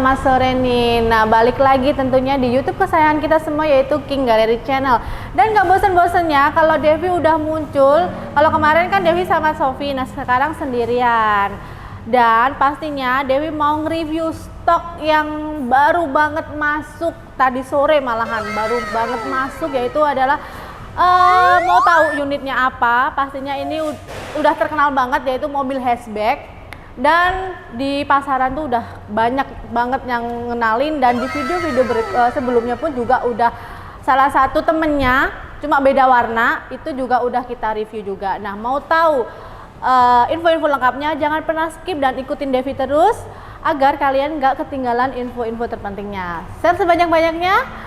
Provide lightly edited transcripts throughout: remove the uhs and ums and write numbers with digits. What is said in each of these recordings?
selamat sore nih. Nah, balik lagi tentunya di YouTube kesayangan kita semua, yaitu King Gallery Channel. Dan gak bosen-bosennya kalau Devi udah muncul. Kalau kemarin kan Devi sama Sofi, nah sekarang sendirian. Dan pastinya Devi mau nge-review stok yang baru banget masuk tadi sore, malahan baru banget masuk, yaitu adalah mau tahu unitnya apa? Pastinya ini udah terkenal banget, yaitu mobil hatchback. Dan di pasaran tuh udah banyak banget yang ngenalin, dan di video-video sebelumnya pun juga udah salah satu temennya, cuma beda warna, itu juga udah kita review juga. Nah, mau tahu info-info lengkapnya, jangan pernah skip dan ikutin Devi terus agar kalian nggak ketinggalan info-info terpentingnya. Share sebanyak-banyaknya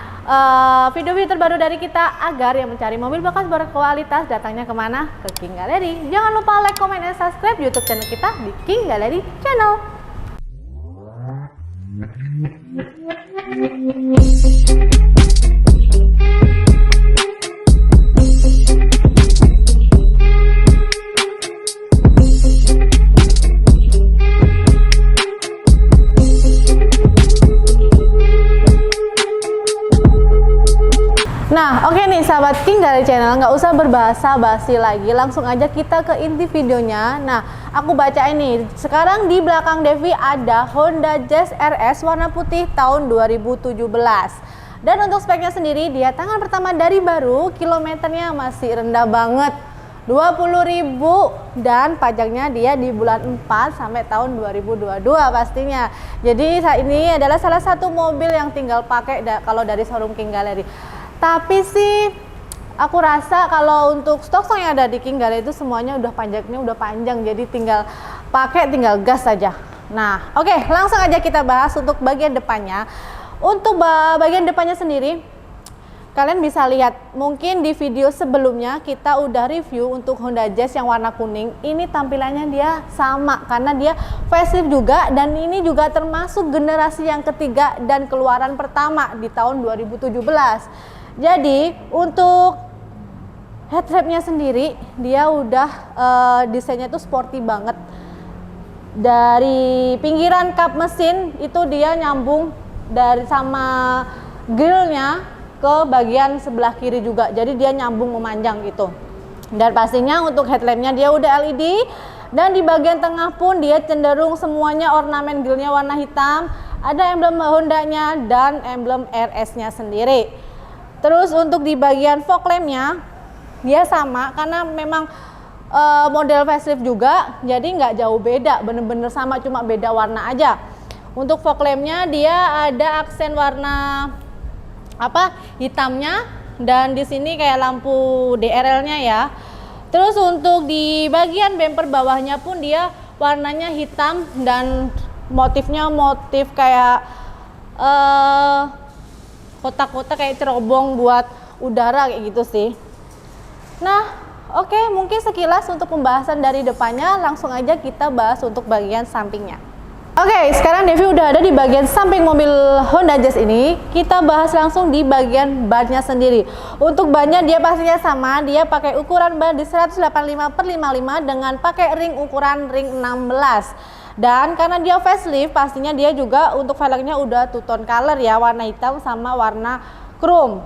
video-video terbaru dari kita agar yang mencari mobil bekas berkualitas datangnya kemana? Ke King Gallery. Jangan lupa like, comment, dan subscribe YouTube channel kita di King Gallery Channel. Nah, oke nih sahabat King Gallery Channel, nggak usah berbahasa basi lagi, langsung aja kita ke inti videonya. Nah, aku baca ini. Sekarang di belakang Devi ada Honda Jazz RS warna putih tahun 2017. Dan untuk speknya sendiri, dia tangan pertama dari baru, kilometernya masih rendah banget, 20.000, dan pajaknya dia di bulan 4 sampai tahun 2022 pastinya. Jadi ini adalah salah satu mobil yang tinggal pakai kalau dari showroom King Gallery. Tapi sih aku rasa kalau untuk stok-stok yang ada di King Gallery itu semuanya udah pajaknya udah panjang, jadi tinggal pakai, tinggal gas saja. Nah, oke, langsung aja kita bahas untuk bagian depannya. Untuk bagian depannya sendiri, kalian bisa lihat mungkin di video sebelumnya kita udah review untuk Honda Jazz yang warna kuning. Ini tampilannya dia sama karena dia facelift juga, dan ini juga termasuk generasi yang ketiga dan keluaran pertama di tahun 2017. Jadi untuk headlampnya sendiri dia udah desainnya tuh sporty banget. Dari pinggiran kap mesin itu dia nyambung dari sama grillnya ke bagian sebelah kiri juga. Jadi dia nyambung memanjang gitu. Dan pastinya untuk headlampnya dia udah LED, dan di bagian tengah pun dia cenderung semuanya ornamen grillnya warna hitam. Ada emblem Hondanya dan emblem RS-nya sendiri. Terus untuk di bagian fog lampnya dia sama karena memang model facelift juga, jadi nggak jauh beda, bener-bener sama, cuma beda warna aja. Untuk fog lampnya dia ada aksen warna hitamnya, dan di sini kayak lampu DRL-nya ya. Terus untuk di bagian bumper bawahnya pun dia warnanya hitam, dan motifnya motif kayak kotak-kotak kayak cerobong buat udara kayak gitu sih. Nah, oke, mungkin sekilas untuk pembahasan dari depannya, langsung aja kita bahas untuk bagian sampingnya. Oke, sekarang Devi udah ada di bagian samping mobil Honda Jazz ini. Kita bahas langsung di bagian bannya sendiri. Untuk bannya dia pastinya sama, dia pakai ukuran ban di 185/55 dengan pakai ring ukuran ring 16. Dan karena dia facelift, pastinya dia juga untuk velgnya udah two tone color ya, warna hitam sama warna chrome.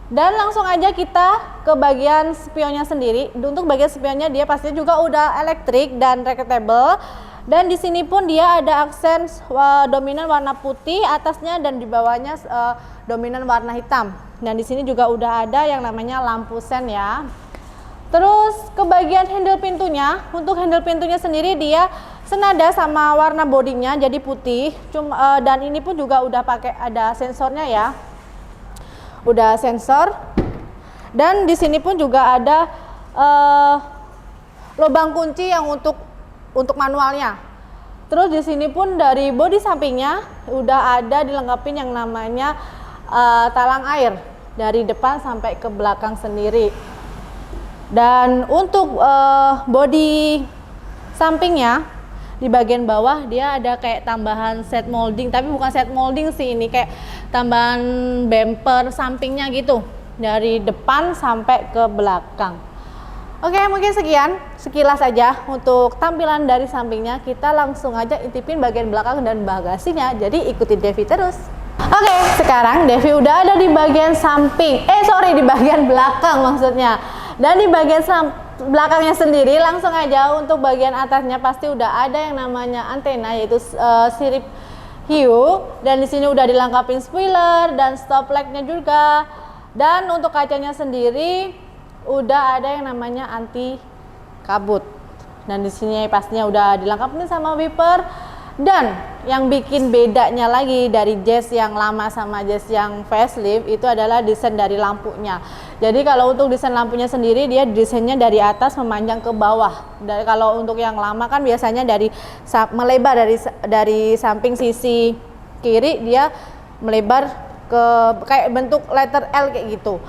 Dan langsung aja kita ke bagian spionnya sendiri. Untuk bagian spionnya dia pastinya juga udah elektrik dan retractable. Dan di sini pun dia ada aksen dominan warna putih atasnya, dan di bawahnya dominan warna hitam. Dan di sini juga udah ada yang namanya lampu sen ya. Terus ke bagian handle pintunya, untuk handle pintunya sendiri dia senada sama warna bodinya, jadi putih. Dan ini pun juga udah pakai ada sensornya ya, udah sensor. Dan di sini pun juga ada lubang kunci yang untuk manualnya. Terus di sini pun dari bodi sampingnya udah ada dilengkapi yang namanya talang air dari depan sampai ke belakang sendiri. Dan untuk bodi sampingnya di bagian bawah dia ada kayak tambahan set molding, tapi bukan set molding sih, ini kayak tambahan bumper sampingnya gitu dari depan sampai ke belakang. Oke, mungkin sekian sekilas aja untuk tampilan dari sampingnya. Kita langsung aja intipin bagian belakang dan bagasinya. Jadi ikutin Devi terus. Oke, sekarang Devi udah ada di bagian samping. Di bagian belakang maksudnya. Dan di bagian belakangnya sendiri langsung aja untuk bagian atasnya pasti udah ada yang namanya antena, yaitu sirip hiu, dan di sini udah dilengkapin spoiler dan stop light-nya juga. Dan untuk kacanya sendiri udah ada yang namanya anti kabut. Dan di sini pastinya udah dilengkapi sama wiper. Dan yang bikin bedanya lagi dari Jazz yang lama sama Jazz yang facelift itu adalah desain dari lampunya. Jadi kalau untuk desain lampunya sendiri dia desainnya dari atas memanjang ke bawah. Kalau untuk yang lama kan biasanya melebar dari samping sisi kiri, dia melebar ke kayak bentuk letter L kayak gitu.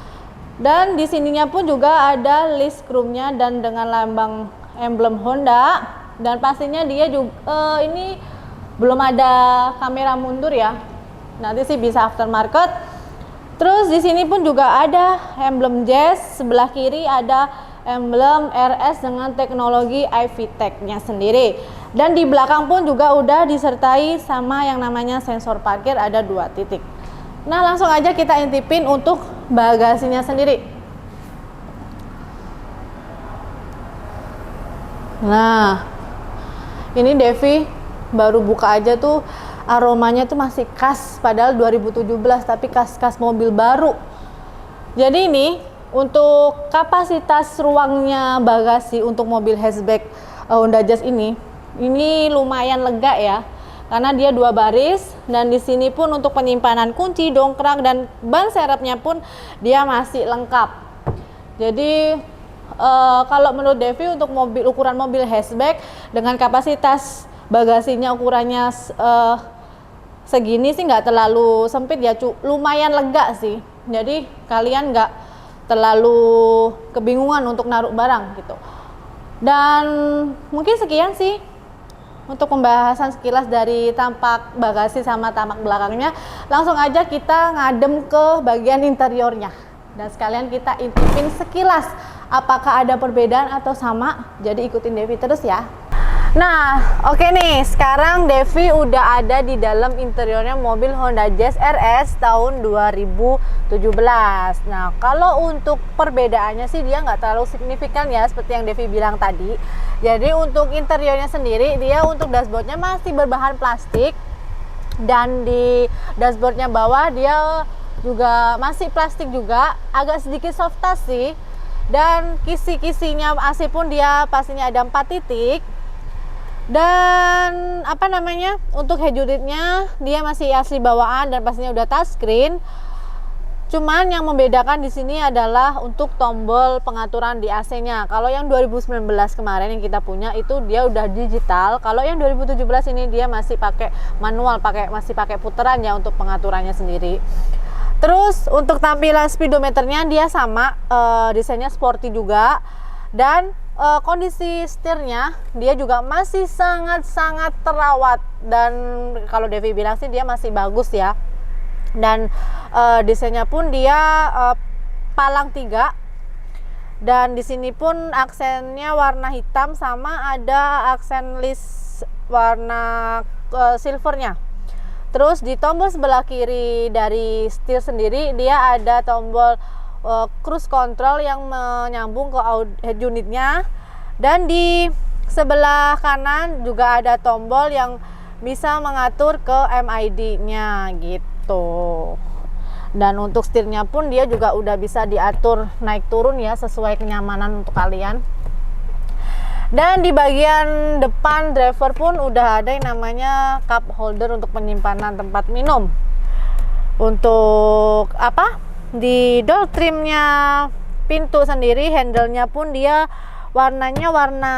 Dan di sininya pun juga ada list chrome-nya dan dengan lambang emblem Honda. Dan pastinya dia juga ini belum ada kamera mundur ya. Nanti sih bisa aftermarket. Terus di sini pun juga ada emblem Jazz, sebelah kiri ada emblem RS dengan teknologi iVTEC-nya sendiri. Dan di belakang pun juga udah disertai sama yang namanya sensor parkir, ada 2 titik. Nah, langsung aja kita intipin untuk bagasinya sendiri. Nah, ini Devi baru buka aja tuh, aromanya tuh masih khas, padahal 2017 tapi khas mobil baru. Jadi ini untuk kapasitas ruangnya bagasi untuk mobil hatchback Honda Jazz ini lumayan lega ya, karena dia 2 baris. Dan di sini pun untuk penyimpanan kunci, dongkrak, dan ban serepnya pun dia masih lengkap. Jadi kalau menurut Devi untuk ukuran mobil hatchback dengan kapasitas bagasinya ukurannya segini sih nggak terlalu sempit ya, lumayan lega sih. Jadi kalian nggak terlalu kebingungan untuk naruh barang gitu. Dan mungkin sekian sih untuk pembahasan sekilas dari tampak bagasi sama tampak belakangnya. Langsung aja kita ngadem ke bagian interiornya dan sekalian kita intipin sekilas apakah ada perbedaan atau sama. Jadi ikutin Devi terus ya. Nah, oke nih, sekarang Devi udah ada di dalam interiornya mobil Honda Jazz RS tahun 2017. Nah, kalau untuk perbedaannya sih dia nggak terlalu signifikan ya, seperti yang Devi bilang tadi. Jadi untuk interiornya sendiri, dia untuk dashboardnya masih berbahan plastik. Dan di dashboardnya bawah dia juga masih plastik juga, agak sedikit soft touch sih. Dan kisi-kisinya AC pun dia pastinya ada 4 titik. Dan untuk head unitnya dia masih asli bawaan dan pastinya udah touchscreen. Cuman yang membedakan di sini adalah untuk tombol pengaturan di AC-nya. Kalau yang 2019 kemarin yang kita punya itu dia udah digital. Kalau yang 2017 ini dia masih pakai manual, masih pakai putaran ya untuk pengaturannya sendiri. Terus untuk tampilan speedometernya dia sama, desainnya sporty juga. Dan kondisi setirnya dia juga masih sangat terawat, dan kalau Devi bilang sih dia masih bagus ya. Dan desainnya pun dia palang 3, dan di sini pun aksennya warna hitam sama ada aksen list warna silvernya. Terus di tombol sebelah kiri dari setir sendiri dia ada tombol cruise control yang menyambung ke head unitnya, dan di sebelah kanan juga ada tombol yang bisa mengatur ke MID-nya gitu. Dan untuk setirnya pun dia juga udah bisa diatur naik turun ya, sesuai kenyamanan untuk kalian. Dan di bagian depan driver pun udah ada yang namanya cup holder untuk penyimpanan tempat minum. Untuk di door trimnya pintu sendiri, handle-nya pun dia warnanya warna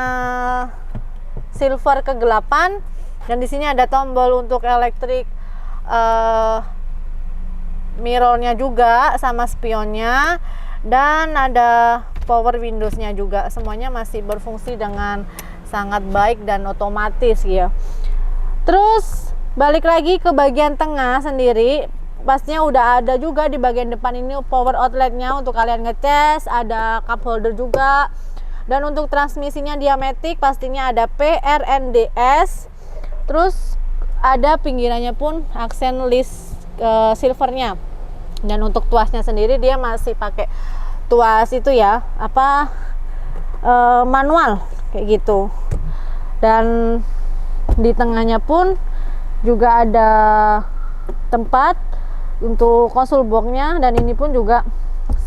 silver kegelapan, dan di sini ada tombol untuk elektrik mirrornya juga sama spionnya, dan ada power windowsnya juga. Semuanya masih berfungsi dengan sangat baik dan otomatis ya. Terus balik lagi ke bagian tengah sendiri, pastinya udah ada juga di bagian depan ini power outletnya untuk kalian ngecas, ada cup holder juga. Dan untuk transmisinya dia matic, pastinya ada PRNDS. Terus ada pinggirannya pun aksen list silvernya. Dan untuk tuasnya sendiri dia masih pakai tuas itu ya, manual kayak gitu. Dan di tengahnya pun juga ada tempat untuk konsul boxnya, dan ini pun juga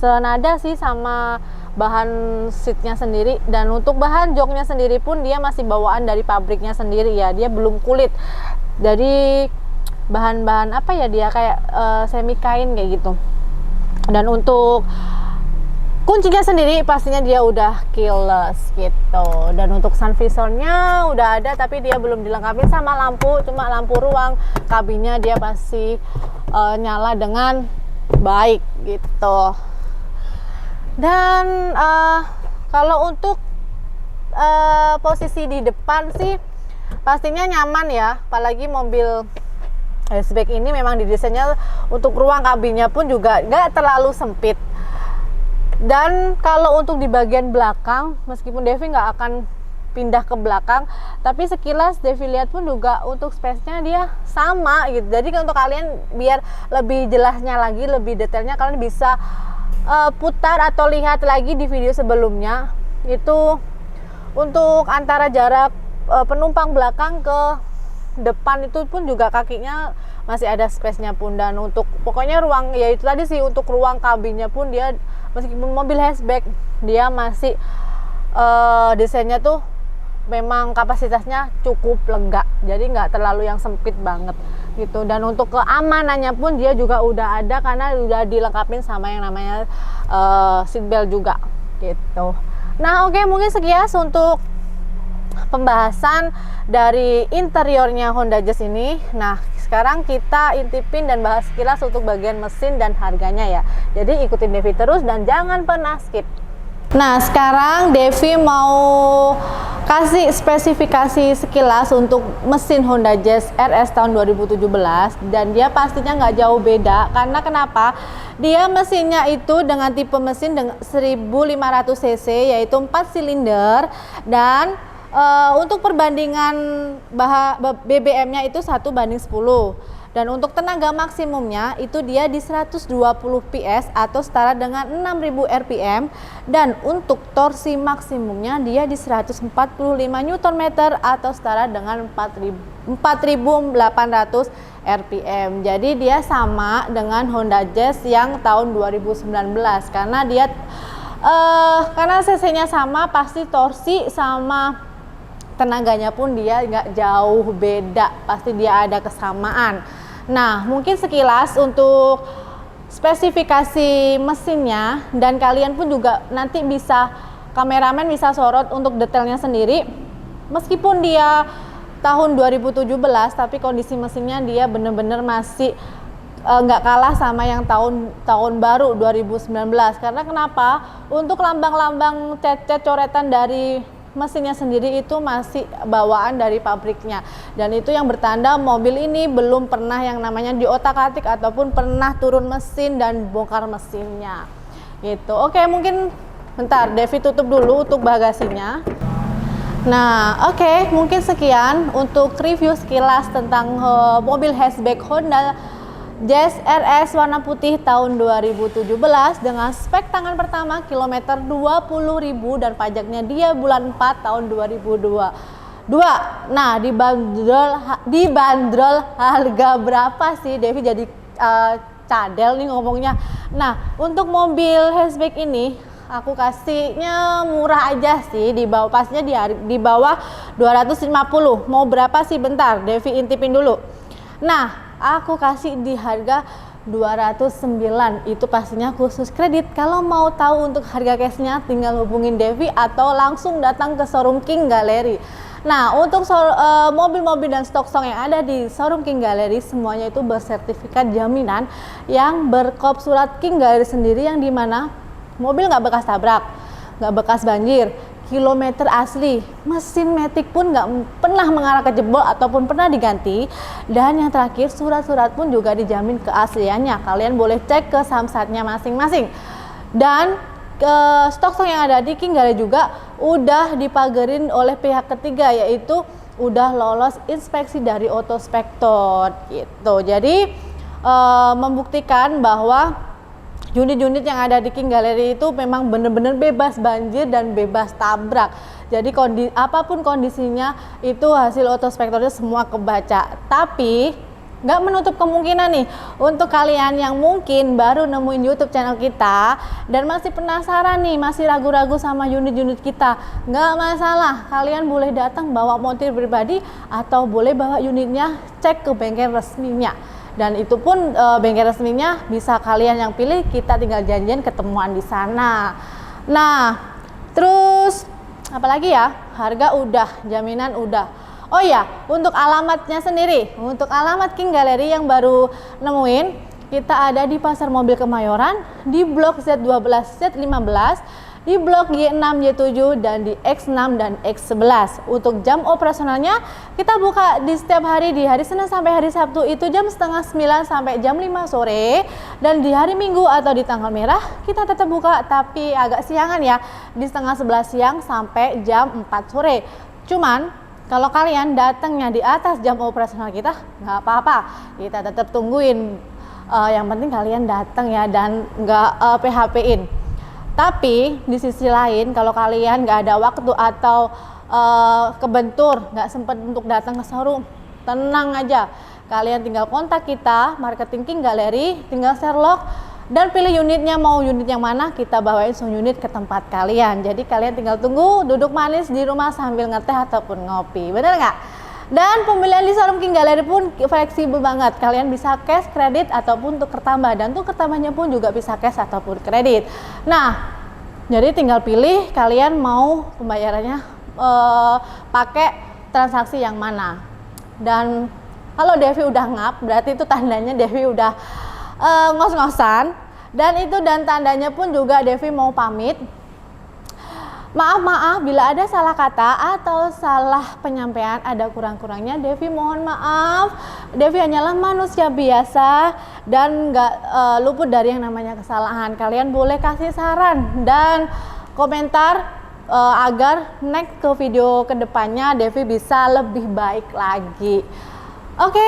senada sih sama bahan seatnya sendiri. Dan untuk bahan joknya sendiri pun dia masih bawaan dari pabriknya sendiri ya, dia belum kulit. Jadi bahan-bahan apa ya, dia kayak semi kain kayak gitu. Dan untuk kuncinya sendiri pastinya dia udah keyless gitu. Dan untuk sun visornya udah ada, tapi dia belum dilengkapi sama lampu, cuma lampu ruang. Kabinnya dia pasti nyala dengan baik gitu. Dan kalau untuk posisi di depan sih pastinya nyaman ya, apalagi mobil hatchback ini memang didesainnya untuk ruang kabinnya pun juga gak terlalu sempit. Dan kalau untuk di bagian belakang, meskipun Devi nggak akan pindah ke belakang, tapi sekilas Devi lihat pun juga untuk space-nya dia sama gitu. Jadi untuk kalian biar lebih jelasnya lagi, lebih detailnya, kalian bisa putar atau lihat lagi di video sebelumnya. Itu untuk antara jarak penumpang belakang ke depan itu pun juga kakinya masih ada space-nya pun. Dan untuk pokoknya ruang, ya itu tadi sih, untuk ruang kabinnya pun dia meskipun mobil hatchback dia masih desainnya tuh memang kapasitasnya cukup lega, jadi nggak terlalu yang sempit banget gitu. Dan untuk keamanannya pun dia juga udah ada karena udah dilengkapin sama yang namanya seatbelt juga gitu. Nah oke, mungkin sekian untuk pembahasan dari interiornya Honda Jazz ini. Nah sekarang kita intipin dan bahas sekilas untuk bagian mesin dan harganya ya. Jadi ikutin Devi terus dan jangan pernah skip. Nah sekarang Devi mau kasih spesifikasi sekilas untuk mesin Honda Jazz RS tahun 2017. Dan dia pastinya nggak jauh beda, karena kenapa? Dia mesinnya itu dengan tipe mesin dengan 1500 cc, yaitu 4 silinder. Dan untuk perbandingan BBM-nya itu 1:10. Dan untuk tenaga maksimumnya itu dia di 120 PS atau setara dengan 6000 rpm. Dan untuk torsi maksimumnya dia di 145 Nm atau setara dengan 4800 rpm. Jadi dia sama dengan Honda Jazz yang tahun 2019, karena dia karena cc-nya sama, pasti torsi sama tenaganya pun dia nggak jauh beda, pasti dia ada kesamaan. Nah mungkin sekilas untuk spesifikasi mesinnya, dan kalian pun juga nanti bisa, kameramen bisa sorot untuk detailnya sendiri. Meskipun dia tahun 2017, tapi kondisi mesinnya dia bener-bener masih nggak kalah sama yang tahun baru 2019. Karena kenapa? Untuk lambang-lambang cat-cat coretan dari mesinnya sendiri itu masih bawaan dari pabriknya, dan itu yang bertanda mobil ini belum pernah yang namanya diotak-atik ataupun pernah turun mesin dan bongkar mesinnya gitu. Oke, mungkin bentar Devi tutup dulu untuk bagasinya. Nah oke, mungkin sekian untuk review sekilas tentang mobil hatchback Honda Jazz RS warna putih tahun 2017 dengan spek tangan pertama kilometer 20.000 dan pajaknya dia bulan 4 tahun 2022. Nah dibanderol harga berapa sih? Devi jadi cadel nih ngomongnya. Nah untuk mobil hatchback ini aku kasihnya murah aja sih, di bawah, pasnya di bawah 250. Mau berapa sih? Bentar Devi intipin dulu. Nah aku kasih di harga 209, itu pastinya khusus kredit. Kalau mau tahu untuk harga cashnya tinggal hubungin Devi atau langsung datang ke showroom King Gallery. Nah untuk mobil-mobil dan stok-stok yang ada di showroom King Gallery semuanya itu bersertifikat jaminan yang berkop surat King Gallery sendiri, yang dimana mobil nggak bekas tabrak, nggak bekas banjir, kilometer asli, mesin matic pun nggak pernah mengarah ke jebol ataupun pernah diganti. Dan yang terakhir, surat-surat pun juga dijamin keasliannya. Kalian boleh cek ke samsatnya masing-masing. Dan stok-stok yang ada di King Gallery juga udah dipagerin oleh pihak ketiga, yaitu udah lolos inspeksi dari Autospektor gitu. Jadi membuktikan bahwa unit-unit yang ada di King Gallery itu memang benar-benar bebas banjir dan bebas tabrak. Jadi apapun kondisinya itu hasil Autospektornya semua kebaca. Tapi nggak menutup kemungkinan nih untuk kalian yang mungkin baru nemuin YouTube channel kita dan masih penasaran nih, masih ragu-ragu sama unit-unit kita. Nggak masalah, kalian boleh datang bawa motor pribadi atau boleh bawa unitnya, cek ke bengkel resminya. Dan itu pun bengkel resminya bisa kalian yang pilih, kita tinggal janjian ketemuan di sana. Nah, terus apalagi ya? Harga udah, jaminan udah. Oh ya, untuk alamatnya sendiri, untuk alamat King Gallery yang baru nemuin, kita ada di Pasar Mobil Kemayoran, di Blok Z12, Z15, di Blok G6, Y7, dan di X6 dan X11. Untuk jam operasionalnya, kita buka di setiap hari, di hari Senin sampai hari Sabtu itu jam setengah 9 sampai jam 5 sore. Dan di hari Minggu atau di tanggal merah, kita tetap buka, tapi agak siangan ya, di setengah 11 siang sampai jam 4 sore. Cuman, kalau kalian datangnya di atas jam operasional kita, nggak apa-apa, kita tetap tungguin. Yang penting kalian datang ya dan nggak PHP-in. Tapi di sisi lain, kalau kalian nggak ada waktu atau kebentur, nggak sempat untuk datang ke showroom, tenang aja. Kalian tinggal kontak kita, marketing King Gallery, tinggal Sherlock, dan pilih unitnya, mau unit yang mana, kita bawain unit ke tempat kalian. Jadi kalian tinggal tunggu, duduk manis di rumah sambil ngeteh ataupun ngopi, bener nggak? Dan pembelian di showroom King Gallery pun fleksibel banget. Kalian bisa cash, kredit, ataupun tuker tambah. Dan tuker tambahnya pun juga bisa cash ataupun kredit. Nah, jadi tinggal pilih kalian mau pembayarannya pakai transaksi yang mana. Dan kalau Devi udah ngap, berarti itu tandanya Devi udah ngos-ngosan. Dan tandanya pun juga Devi mau pamit. Maaf bila ada salah kata atau salah penyampaian, ada kurang-kurangnya, Devi mohon maaf. Devi hanyalah manusia biasa dan nggak luput dari yang namanya kesalahan. Kalian boleh kasih saran dan komentar agar next ke video kedepannya Devi bisa lebih baik lagi. Oke,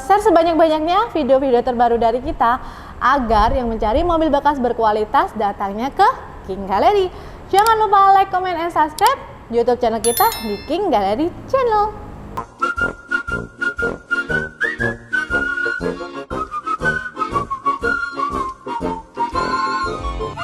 share sebanyak-banyaknya video-video terbaru dari kita agar yang mencari mobil bekas berkualitas datangnya ke King Gallery. Jangan lupa like, comment, and subscribe YouTube channel kita di King Gallery Channel.